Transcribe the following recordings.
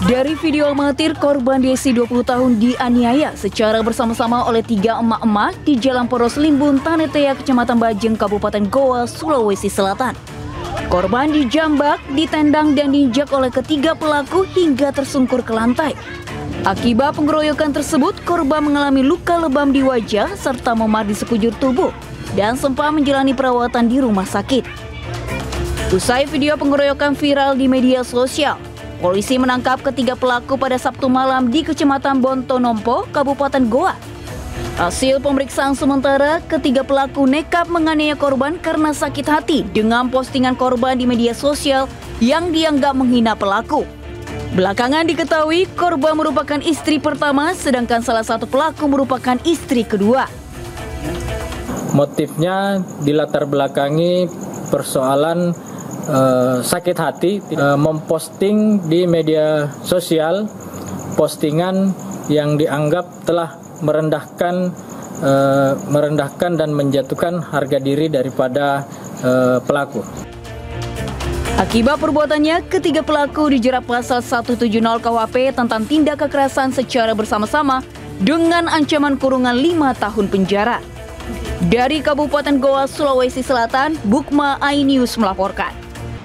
Dari video amatir, korban Desi 20 tahun dianiaya secara bersama-sama oleh 3 emak-emak di Jalan Poros Limbun, Tanetea, Kecamatan Bajeng, Kabupaten Goa, Sulawesi Selatan. Korban dijambak, ditendang dan diinjak oleh ketiga pelaku hingga tersungkur ke lantai. Akibat pengeroyokan tersebut, korban mengalami luka lebam di wajah serta memar di sekujur tubuh dan sempat menjalani perawatan di rumah sakit. Usai video pengeroyokan viral di media sosial, polisi menangkap ketiga pelaku pada Sabtu malam di Kecamatan Bontonompo, Kabupaten Goa. Hasil pemeriksaan sementara, ketiga pelaku nekat menganiaya korban karena sakit hati dengan postingan korban di media sosial yang dianggap menghina pelaku. Belakangan diketahui korban merupakan istri pertama, sedangkan salah satu pelaku merupakan istri kedua. Motifnya dilatar belakangi persoalan sakit hati, memposting di media sosial postingan yang dianggap telah merendahkan dan menjatuhkan harga diri daripada pelaku. Akibat perbuatannya, ketiga pelaku dijerat pasal 170 KUHP tentang tindak kekerasan secara bersama-sama dengan ancaman kurungan 5 tahun penjara. Dari Kabupaten Goa, Sulawesi Selatan, Bukma iNews melaporkan.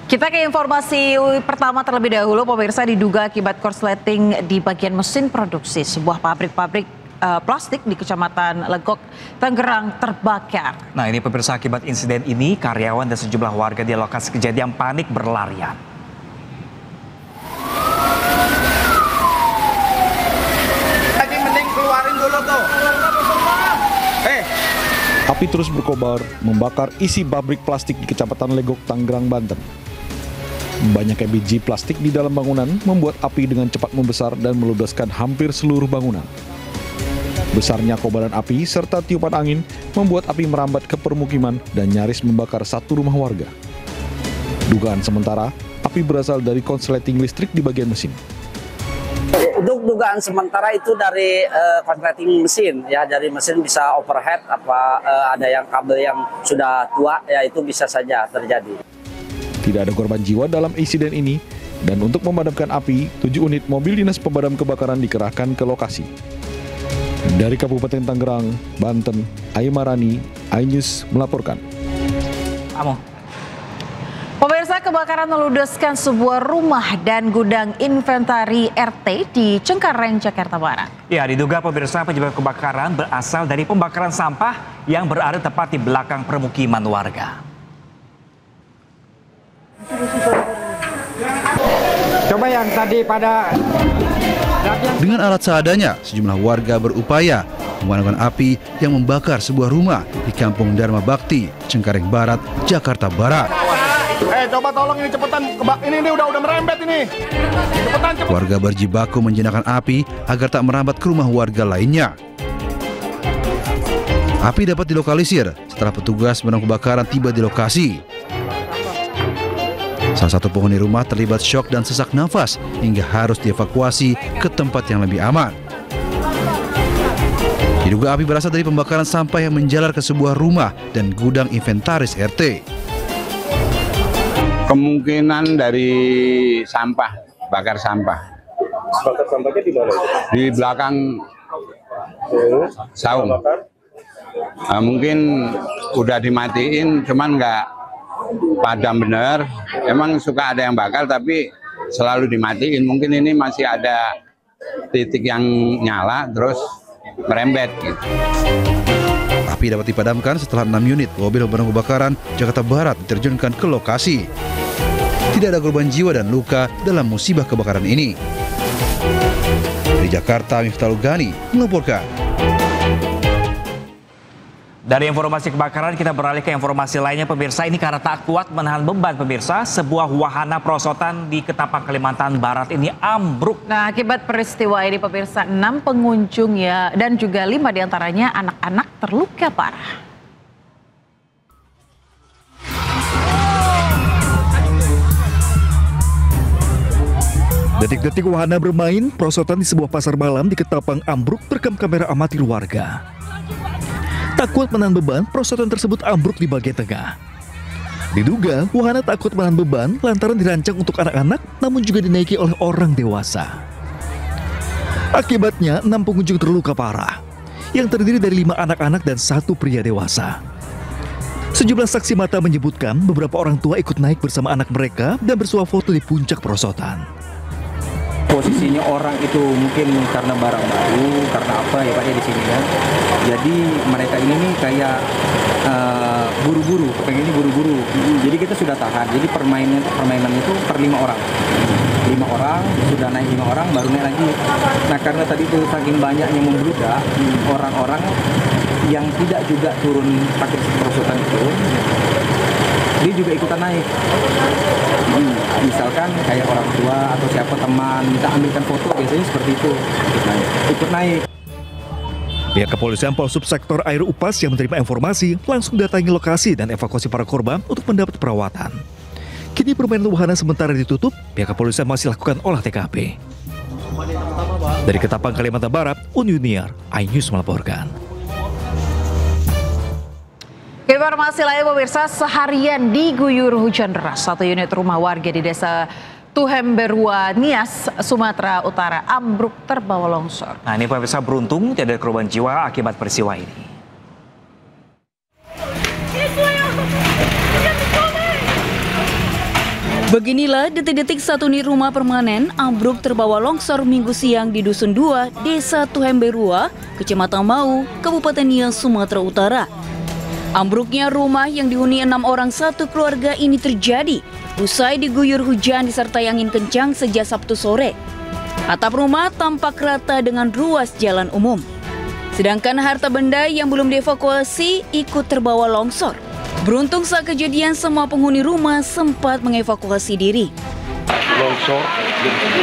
Kita ke informasi pertama terlebih dahulu, pemirsa. Diduga akibat korsleting di bagian mesin produksi sebuah pabrik plastik di Kecamatan Legok, Tangerang terbakar. Nah, ini pemirsa, akibat insiden ini karyawan dan sejumlah warga di lokasi kejadian panik berlarian. Tadi mending keluarin dulu tuh. Api terus berkobar membakar isi pabrik plastik di Kecamatan Legok, Tangerang, Banten. Banyaknya biji plastik di dalam bangunan membuat api dengan cepat membesar dan meludeskan hampir seluruh bangunan. Besarnya kobaran api serta tiupan angin membuat api merambat ke permukiman dan nyaris membakar satu rumah warga. Dugaan sementara, api berasal dari konsleting listrik di bagian mesin. Untuk dugaan sementara itu dari konsleting mesin, ya, dari mesin bisa overhead, ada yang kabel yang sudah tua, ya itu bisa saja terjadi. Tidak ada korban jiwa dalam insiden ini, dan untuk memadamkan api, 7 unit mobil dinas pemadam kebakaran dikerahkan ke lokasi. Dari Kabupaten Tangerang, Banten, Aimarani, iNews melaporkan. Pemirsa, kebakaran meludeskan sebuah rumah dan gudang inventari RT di Cengkareng, Jakarta Barat. Ya, diduga pemirsa penyebab kebakaran berasal dari pembakaran sampah yang berada tepat di belakang permukiman warga. Coba yang tadi pada... Dengan alat seadanya, sejumlah warga berupaya memadamkan api yang membakar sebuah rumah di Kampung Dharma Bakti, Cengkareng Barat, Jakarta Barat. Coba tolong ini cepetan, ini udah merembet ini. Cepetan. Warga berjibaku menjinakkan api agar tak merambat ke rumah warga lainnya. Api dapat dilokalisir setelah petugas pemadam kebakaran tiba di lokasi. Salah satu penghuni rumah terlibat syok dan sesak nafas hingga harus dievakuasi ke tempat yang lebih aman. Diduga api berasal dari pembakaran sampah yang menjalar ke sebuah rumah dan gudang inventaris RT. Kemungkinan dari sampah, bakar sampah. Bakar sampahnya di mana? Di belakang saung. Nah, mungkin udah dimatiin, cuman nggak padam bener. Emang suka ada yang bakar, tapi selalu dimatiin. Mungkin ini masih ada titik yang nyala, terus merembet. Gitu. Api dapat dipadamkan setelah 6 unit mobil pemadam kebakaran Jakarta Barat diterjunkan ke lokasi. Tidak ada korban jiwa dan luka dalam musibah kebakaran ini. Dari Jakarta, Miftahul Ghani melaporkan. Dari informasi kebakaran kita beralih ke informasi lainnya, pemirsa. Ini karena tak kuat menahan beban, pemirsa, sebuah wahana perosotan di Ketapang, Kalimantan Barat ini ambruk. Nah, akibat peristiwa ini, pemirsa, 6 pengunjung dan juga 5 diantaranya anak-anak terluka parah. Detik-detik wahana bermain perosotan di sebuah pasar malam di Ketapang ambruk terekam kamera amatir warga. Tak kuat menahan beban, perosotan tersebut ambruk di bagian tengah. Diduga wahana takut menahan beban lantaran dirancang untuk anak-anak namun juga dinaiki oleh orang dewasa. Akibatnya 6 pengunjung terluka parah yang terdiri dari 5 anak-anak dan 1 pria dewasa. Sejumlah saksi mata menyebutkan beberapa orang tua ikut naik bersama anak mereka dan bersuah foto di puncak perosotan. Posisinya orang itu mungkin karena barang baru, karena apa ya Pak ya di sini kan. Jadi mereka ini nih kayak buru-buru, pengennya buru-buru. Jadi kita sudah tahan. Jadi permainan itu per 5 orang. 5 orang, sudah naik 5 orang, baru naik lagi. Nah karena tadi itu saking banyaknya membludak, orang-orang yang tidak juga turun pakai perosotan itu, dia juga ikutan naik. Misalkan kayak orang tua atau siapa teman minta ambilkan foto, biasanya seperti itu, ikut naik. Pihak kepolisian Polsubsektor Air Upas yang menerima informasi langsung datangi lokasi dan evakuasi para korban untuk mendapat perawatan. Kini permainan wahana sementara ditutup, pihak kepolisian masih lakukan olah TKP. Dari Ketapang, Kalimantan Barat, Uniar, iNews melaporkan. Informasi lain pemirsa, seharian diguyur hujan deras. 1 unit rumah warga di desa Tuhemberua, Nias, Sumatera Utara ambruk terbawa longsor. Nah ini pemirsa, beruntung tidak ada korban jiwa akibat peristiwa ini. Beginilah detik-detik 1 unit rumah permanen ambruk terbawa longsor Minggu siang di Dusun 2, Desa Tuhemberua, Kecamatan Mau, Kabupaten Nias, Sumatera Utara. Ambruknya rumah yang dihuni 6 orang satu keluarga ini terjadi usai diguyur hujan disertai angin kencang sejak Sabtu sore. Atap rumah tampak rata dengan ruas jalan umum. Sedangkan harta benda yang belum dievakuasi ikut terbawa longsor. Beruntung saat kejadian semua penghuni rumah sempat mengevakuasi diri. Longsor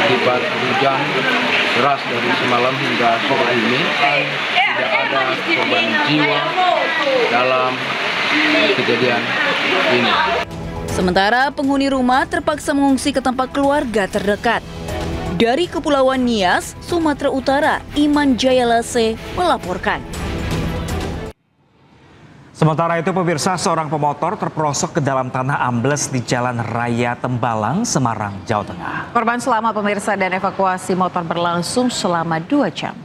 akibat hujan deras dari semalam hingga sore ini, tidak ada korban jiwa dalam kejadian ini. Sementara penghuni rumah terpaksa mengungsi ke tempat keluarga terdekat. Dari Kepulauan Nias, Sumatera Utara, Iman Jayalase melaporkan. Sementara itu pemirsa, seorang pemotor terperosok ke dalam tanah ambles di Jalan Raya Tembalang, Semarang, Jawa Tengah. Korban selamat pemirsa dan evakuasi motor berlangsung selama 2 jam.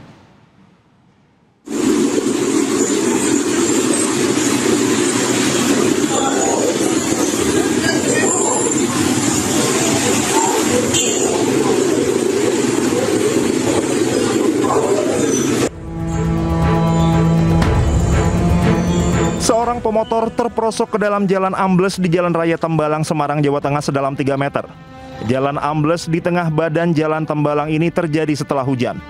Seorang pemotor terperosok ke dalam jalan ambles di Jalan Raya Tembalang, Semarang, Jawa Tengah sedalam 3 meter. Jalan ambles di tengah badan Jalan Tembalang ini terjadi setelah hujan.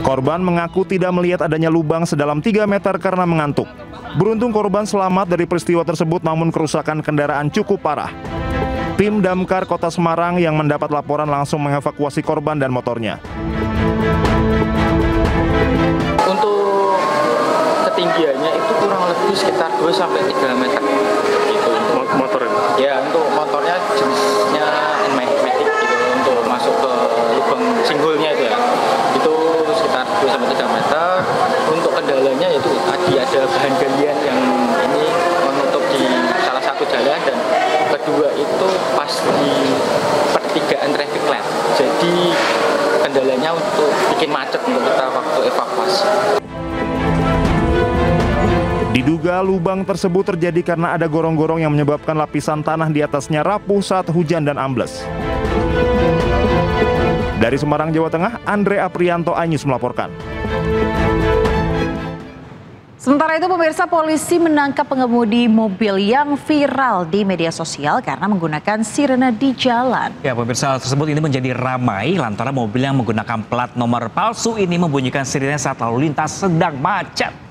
Korban mengaku tidak melihat adanya lubang sedalam 3 meter karena mengantuk. Beruntung korban selamat dari peristiwa tersebut, namun kerusakan kendaraan cukup parah. Tim Damkar Kota Semarang yang mendapat laporan langsung mengevakuasi korban dan motornya. Untuk ketinggiannya itu kurang lebih sekitar 2-3 meter gitu. Motornya? Ya, untuk motornya jenisnya Matic gitu, untuk masuk ke lubang singgulnya itu ya, itu sekitar 2-3 meter. Untuk kendalanya itu tadi ada bahan galian yang ini menutup di salah satu jalan, dan kedua itu pas di pertigaan traffic light, jadi kendalanya untuk bikin macet untuk kita waktu evakuasi. Diduga lubang tersebut terjadi karena ada gorong-gorong yang menyebabkan lapisan tanah di atasnya rapuh saat hujan dan ambles. Dari Semarang, Jawa Tengah, Andre Aprianto, iNews melaporkan. Sementara itu pemirsa, polisi menangkap pengemudi mobil yang viral di media sosial karena menggunakan sirene di jalan. Ya pemirsa, tersebut ini menjadi ramai lantaran mobil yang menggunakan plat nomor palsu ini membunyikan sirene saat lalu lintas sedang macet.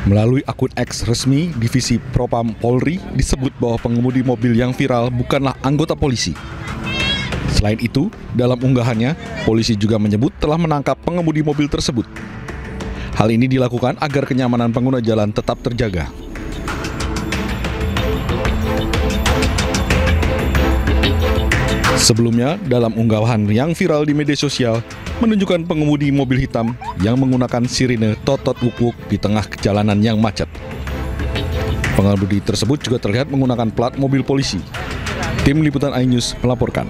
Melalui akun X resmi Divisi Propam Polri disebut bahwa pengemudi mobil yang viral bukanlah anggota polisi. Selain itu, dalam unggahannya, polisi juga menyebut telah menangkap pengemudi mobil tersebut. Hal ini dilakukan agar kenyamanan pengguna jalan tetap terjaga. Sebelumnya, dalam unggahan yang viral di media sosial, menunjukkan pengemudi mobil hitam yang menggunakan sirine totot wuk-wuk di tengah jalanan yang macet. Pengemudi tersebut juga terlihat menggunakan plat mobil polisi. Tim Liputan iNews melaporkan.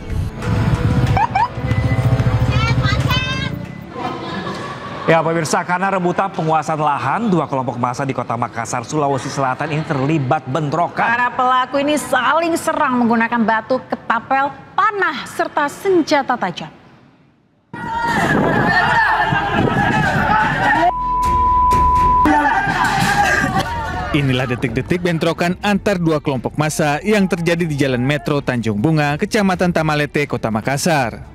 Ya pemirsa, karena rebutan penguasaan lahan, dua kelompok massa di Kota Makassar, Sulawesi Selatan ini terlibat bentrokan. Para pelaku ini saling serang menggunakan batu, ketapel, panah, serta senjata tajam. Inilah detik-detik bentrokan antar dua kelompok massa yang terjadi di Jalan Metro Tanjung Bunga, Kecamatan Tamalete, Kota Makassar.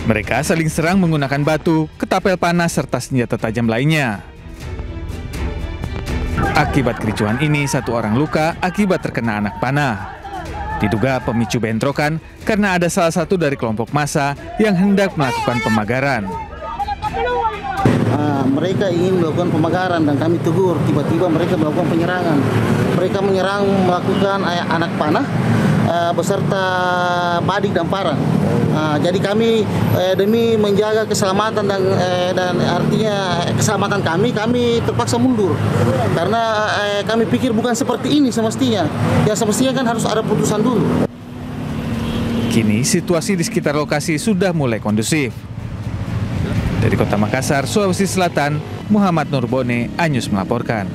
Mereka saling serang menggunakan batu, ketapel panas, serta senjata tajam lainnya. Akibat kericuhan ini, satu orang luka akibat terkena anak panah. Diduga pemicu bentrokan karena ada salah satu dari kelompok massa yang hendak melakukan pemagaran. Mereka ingin melakukan pemagaran dan kami tegur, tiba-tiba mereka melakukan penyerangan. Mereka menyerang melakukan anak panah beserta padik dan parang. Jadi kami demi menjaga keselamatan dan artinya keselamatan kami terpaksa mundur. Karena kami pikir bukan seperti ini semestinya. Yang semestinya kan harus ada putusan dulu. Kini situasi di sekitar lokasi sudah mulai kondusif. Dari Kota Makassar, Sulawesi Selatan, Muhammad Nurbone, iNews melaporkan.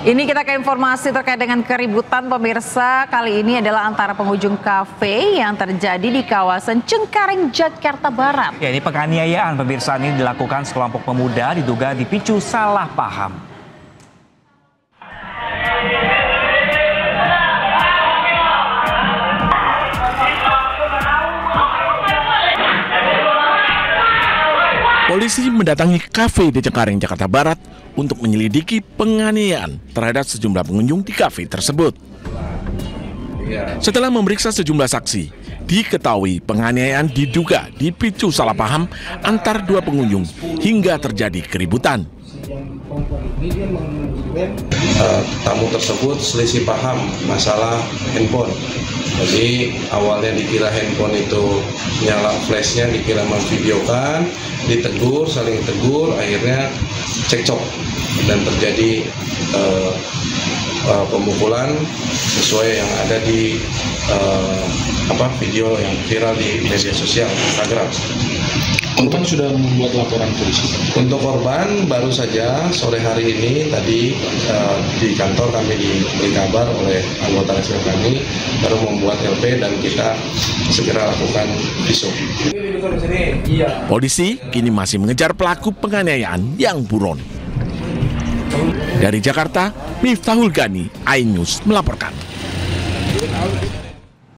Ini kita ke informasi terkait dengan keributan pemirsa. Kali ini adalah antara pengunjung kafe yang terjadi di kawasan Cengkareng, Jakarta Barat. Ya, ini penganiayaan pemirsa ini dilakukan sekelompok pemuda diduga dipicu salah paham. Polisi mendatangi kafe di Cengkareng, Jakarta Barat untuk menyelidiki penganiayaan terhadap sejumlah pengunjung di kafe tersebut. Setelah memeriksa sejumlah saksi, diketahui penganiayaan diduga dipicu salah paham antar dua pengunjung hingga terjadi keributan. Tamu tersebut selisih paham masalah handphone. Jadi awalnya dikira handphone itu nyala flashnya, dikira memvideokan, ditegur, saling tegur, akhirnya cekcok dan terjadi pemukulan sesuai yang ada di video yang viral di media sosial Instagram. Korban sudah membuat laporan polisi. Untuk korban baru saja sore hari ini tadi di kantor kami diberi kabar oleh anggota rescue kami baru membuat LP dan kita segera lakukan visum. Polisi kini masih mengejar pelaku penganiayaan yang buron. Dari Jakarta, Miftahul Gani, iNews melaporkan.